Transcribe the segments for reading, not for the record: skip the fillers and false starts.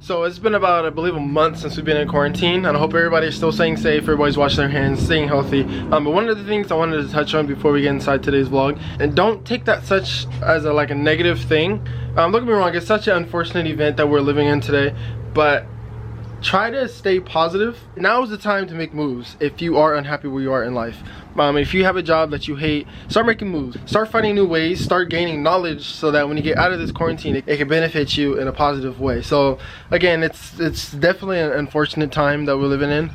So it's been about, I believe, a month since we've been in quarantine, and I hope everybody's still staying safe, everybody's washing their hands, staying healthy. But one of the things I wanted to touch on before we get inside today's vlog, and don't take that such as a negative thing. Don't get me wrong, it's such an unfortunate event that we're living in today, but try to stay positive. Now is the time to make moves if you are unhappy where you are in life. If you have a job that you hate, start making moves. Start finding new ways, start gaining knowledge so that when you get out of this quarantine, it can benefit you in a positive way. So again, it's definitely an unfortunate time that we're living in,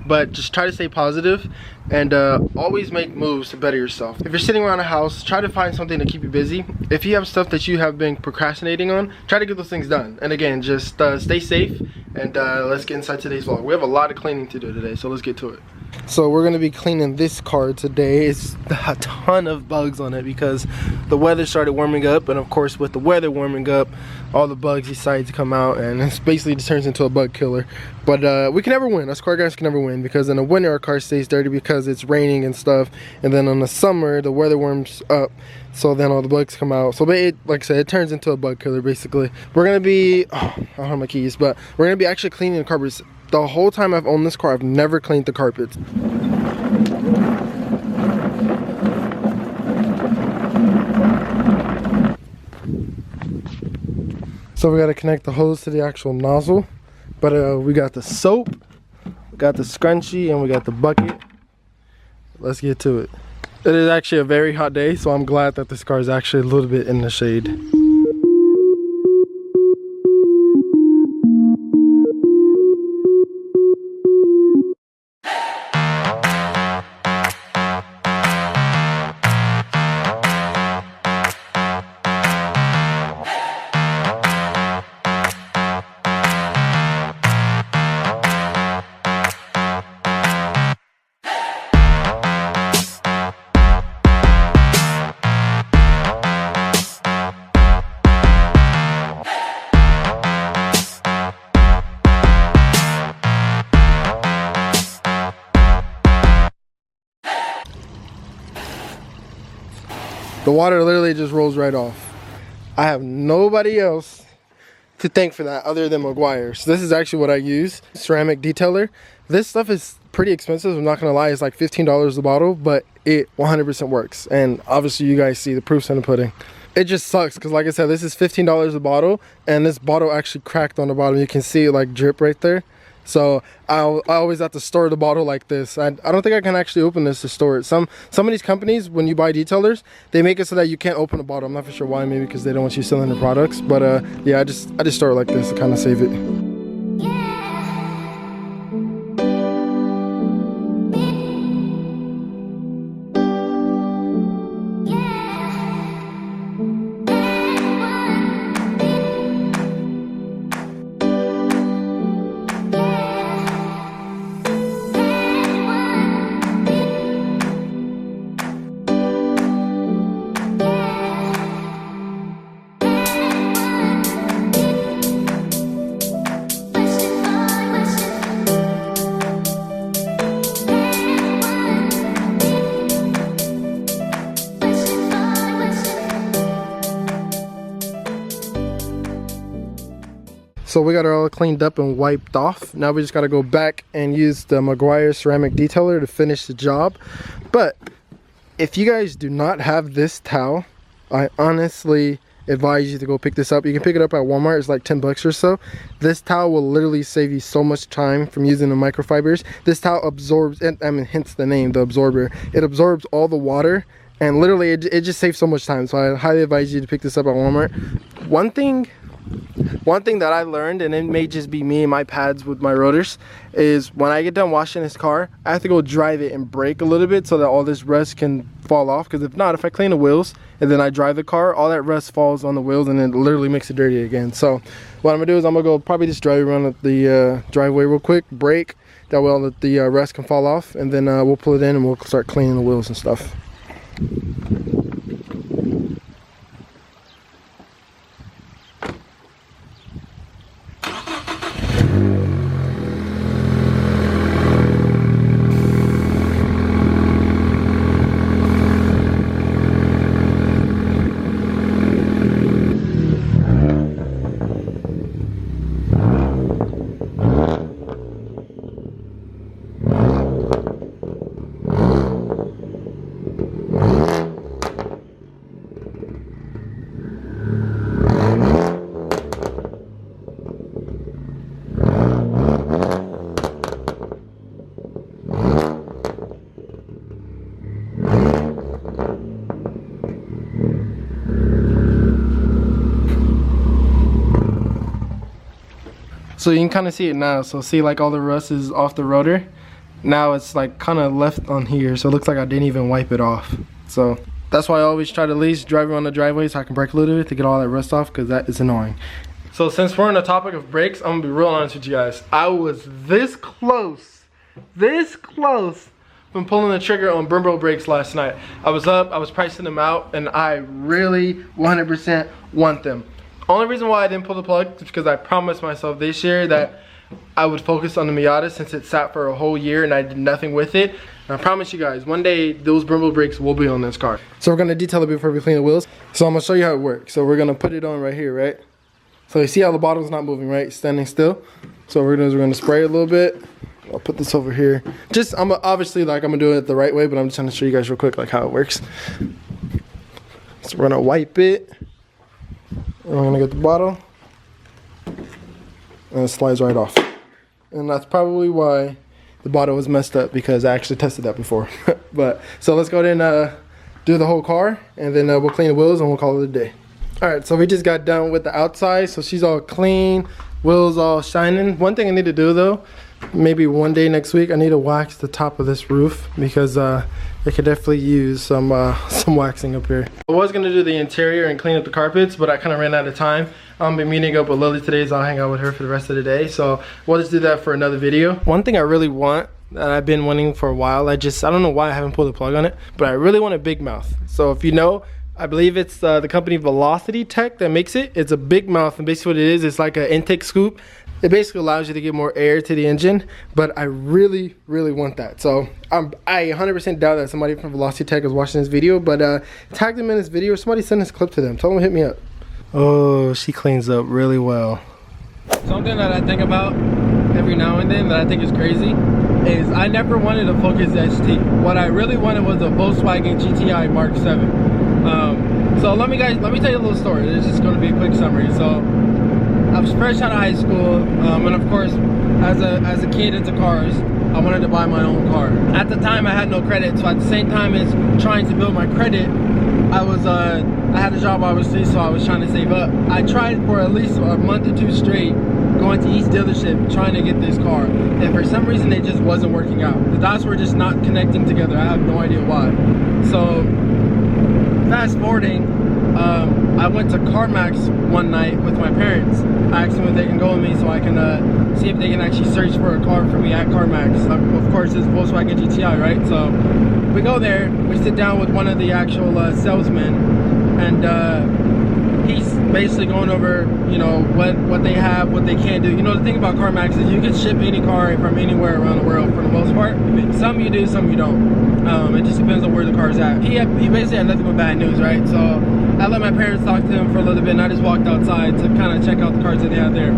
but just try to stay positive and always make moves to better yourself. If you're sitting around a house, try to find something to keep you busy. If you have stuff that you have been procrastinating on, try to get those things done. And again, just stay safe, and let's get inside today's vlog. We have a lot of cleaning to do today, so let's get to it. So we're gonna be cleaning this car today. It's a ton of bugs on it because the weather started warming up, and of course with the weather warming up, all the bugs decide to come out, and it's basically just turns into a bug killer. But we can never win. Us car guys can never win, because in the winter our car stays dirty because it's raining and stuff, and then in the summer the weather warms up, so then all the bugs come out. So like I said, it turns into a bug killer basically. We're gonna be, I don't have my keys, but we're gonna be actually cleaning the carpets. The whole time I've owned this car, I've never cleaned the carpets. So we got to connect the hose to the actual nozzle, but we got the soap, we got the scrunchie, and we got the bucket. Let's get to it. It is actually a very hot day, so I'm glad that this car is actually a little bit in the shade. The water literally just rolls right off. I have nobody else to thank for that other than Meguiar. So this is actually what I use, ceramic detailer. This stuff is pretty expensive, I'm not gonna lie. It's like $15 a bottle, but it 100% works. And obviously you guys see the proofs in the pudding. It just sucks because, like I said, this is $15 a bottle, and this bottle actually cracked on the bottom. You can see it like drip right there. So I always have to store the bottle like this. I don't think I can actually open this to store it. Some of these companies, when you buy detailers, they make it so that you can't open a bottle. I'm not for sure why, maybe because they don't want you selling their products. But yeah, I just store it like this to kind of save it. So we got it all cleaned up and wiped off. Now we just got to go back and use the Meguiar ceramic detailer to finish the job. But if you guys do not have this towel, I honestly advise you to go pick this up. You can pick it up at Walmart. It's like 10 bucks or so. This towel will literally save you so much time from using the microfibers. This towel absorbs, I mean, hence the name, the absorber. It absorbs all the water, and literally it just saves so much time. So I highly advise you to pick this up at Walmart. One thing that I learned, and it may just be me and my pads with my rotors, is when I get done washing this car, I have to go drive it and brake a little bit so that all this rust can fall off. Because if not, if I clean the wheels and then I drive the car, all that rust falls on the wheels and it literally makes it dirty again. So what I'm gonna do is I'm gonna go probably just drive around the driveway real quick, brake, that way all the rust can fall off, and then we'll pull it in and we'll start cleaning the wheels and stuff. So you can kind of see it now. So see, like all the rust is off the rotor. Now it's like kind of left on here, so it looks like I didn't even wipe it off. So that's why I always try to at least drive around the driveway so I can brake a little bit to get all that rust off, because that is annoying. So since we're on the topic of brakes, I'm gonna be real honest with you guys. I was this close from pulling the trigger on Brembo brakes last night. I was up, I was pricing them out, and I really 100% want them. Only reason why I didn't pull the plug is because I promised myself this year that I would focus on the Miata since it sat for a whole year and I did nothing with it. And I promise you guys, one day those Brembo brakes will be on this car. So we're gonna detail it before we clean the wheels. So I'm gonna show you how it works. So we're gonna put it on right here, right? So you see how the bottom's not moving, right? It's standing still. So what we're gonna do is we're gonna spray it a little bit. I'll put this over here. Just, obviously like I'm gonna do it the right way, but I'm just gonna show you guys real quick like how it works. So we're gonna wipe it. And we're gonna get the bottle. And it slides right off. And that's probably why the bottle was messed up, because I actually tested that before. But so let's go ahead and do the whole car, and then we'll clean the wheels and we'll call it a day. All right, so we just got done with the outside, so she's all clean, wheels all shining. One thing I need to do though, maybe one day next week, I need to wax the top of this roof, because it could definitely use some waxing up here. I was gonna do the interior and clean up the carpets, but I kind of ran out of time. I'm been meeting up with Lily today, so I'll hang out with her for the rest of the day. So we'll just do that for another video. One thing I really want, that I've been wanting for a while, I don't know why I haven't pulled the plug on it, but I really want a big mouth. So if you know, I believe it's the company Velocity Tech that makes it. It's a big mouth, and basically what it is, it's like an intake scoop. It basically allows you to get more air to the engine, but I really want that. So I 100% doubt that somebody from Velocity Tech is watching this video, but tag them in this video, or somebody send this clip to them. Tell them to hit me up. Oh, she cleans up really well. Something that I think about every now and then that I think is crazy is I never wanted a Focus ST. What I really wanted was a Volkswagen GTI Mark 7. So let me tell you a little story. It's just going to be a quick summary. So I was fresh out of high school, and of course, as a kid into cars, I wanted to buy my own car. At the time, I had no credit, so at the same time as trying to build my credit, I had a job obviously, so I was trying to save up. I tried for at least a month or two straight, going to each dealership trying to get this car, and for some reason it just wasn't working out. The dots were just not connecting together. I have no idea why. So fast forwarding, I went to CarMax one night with my parents. I asked them if they can go with me so I can see if they can actually search for a car for me at CarMax. Of course, it's Volkswagen GTI, right? So we go there, we sit down with one of the actual salesmen, and he's basically going over, you know, what they have, what they can't do. You know, the thing about CarMax is you can ship any car from anywhere around the world for the most part. Some you do, some you don't. It just depends on where the car's at. He basically had nothing but bad news, right? So I let my parents talk to him for a little bit, and I just walked outside to kind of check out the cars that they had there.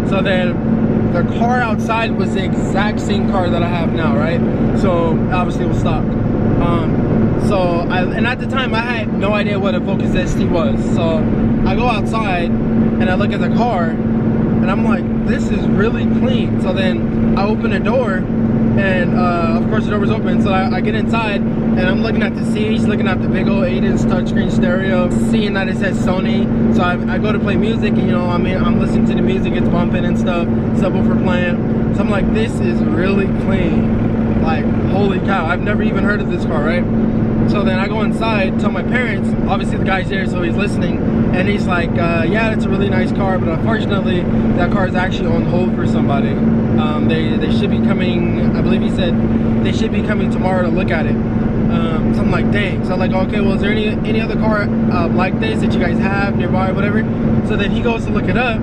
So then the car outside was the exact same car that I have now, right? So obviously it was stock. And at the time I had no idea what a Focus ST was. So I go outside and I look at the car and I'm like, this is really clean. So then I open the door, and of course the door was open, so I get inside and I'm looking at the seats, looking at the big old 8-inch touchscreen stereo, seeing that it says Sony. So I go to play music, and you know, I mean, I'm listening to the music, it's bumping and stuff, subwoofer playing. So I'm like, this is really clean. Like, holy cow, I've never even heard of this car, right? So then I go inside, tell my parents, obviously the guy's there, so he's listening, and he's like, yeah, it's a really nice car, but unfortunately that car is actually on hold for somebody. They should be coming, I believe he said they should be coming tomorrow to look at it. So I'm like, dang. So I'm like, okay, well, is there any other car like this that you guys have nearby or whatever? So then he goes to look it up,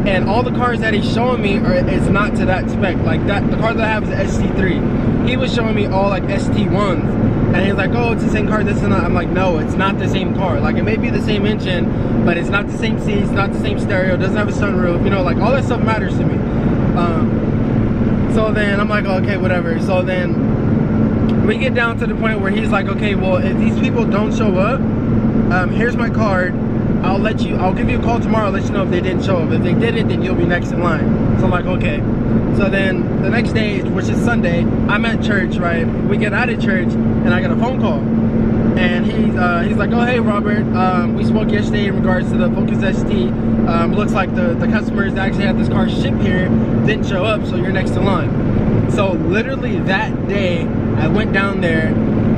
and all the cars that he's showing me is not to that spec. Like that, the car that I have is the ST3. He was showing me all like ST1s. And he's like, oh, it's the same car, this and that. I'm like, no, it's not the same car. Like, it may be the same engine, but it's not the same seats, not the same stereo, doesn't have a sunroof, you know, like, all that stuff matters to me. So then I'm like, okay, whatever. So then we get down to the point where he's like, okay, well, if these people don't show up, here's my card. I'll give you a call tomorrow, let you know if they didn't show up. If they didn't, then you'll be next in line. So I'm like, okay. So then the next day, which is Sunday, I'm at church, right? We get out of church and I get a phone call. and he's like, oh hey Robert, we spoke yesterday in regards to the Focus ST. Looks like the customers that actually had this car shipped here didn't show up, so you're next in line. So literally that day I went down there,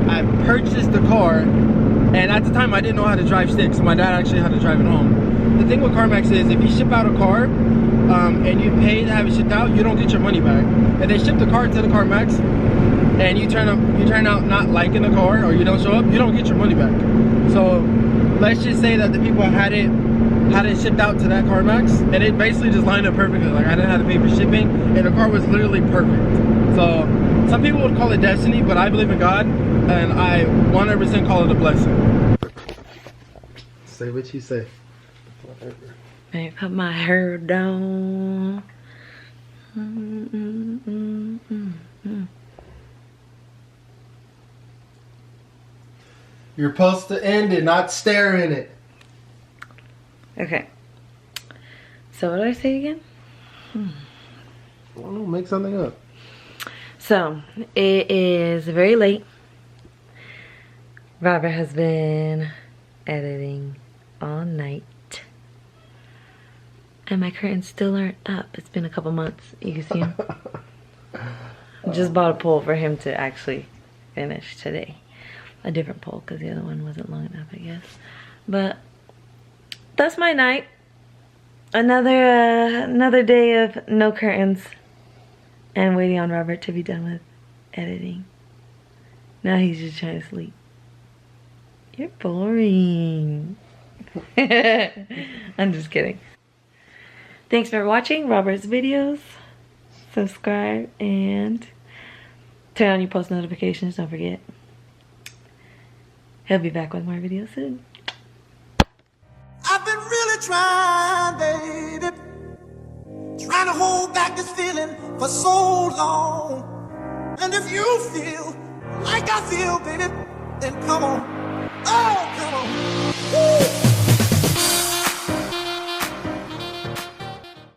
I purchased the car, and at the time I didn't know how to drive stick, so my dad actually had to drive it home. The thing with CarMax is if you ship out a car and you pay to have it shipped out, you don't get your money back. If they ship the car to the CarMax and you turn out not liking the car, or you don't show up, you don't get your money back. So let's just say that the people had it shipped out to that CarMax, and it basically just lined up perfectly. Like I didn't have to pay for shipping, and the car was literally perfect. So some people would call it destiny, but I believe in God, and I 100% call it a blessing. Say what you say. I put my hair down. You're supposed to end it, not stare in it. Okay. So what did I say again? I don't know, make something up. So it is very late. Robert has been editing all night. And my curtains still aren't up. It's been a couple months. You can see him. Just bought a pole for him to actually finish today. A different pole because the other one wasn't long enough, I guess. But that's my night. Another day of no curtains and waiting on Robert to be done with editing. Now he's just trying to sleep. You're boring. I'm just kidding. Thanks for watching Robert's videos. Subscribe and turn on your post notifications. Don't forget. He'll be back with more videos soon. I've been really trying, baby. Trying to hold back this feeling for so long. And if you feel like I feel, baby, then come on. Oh, come on. Woo!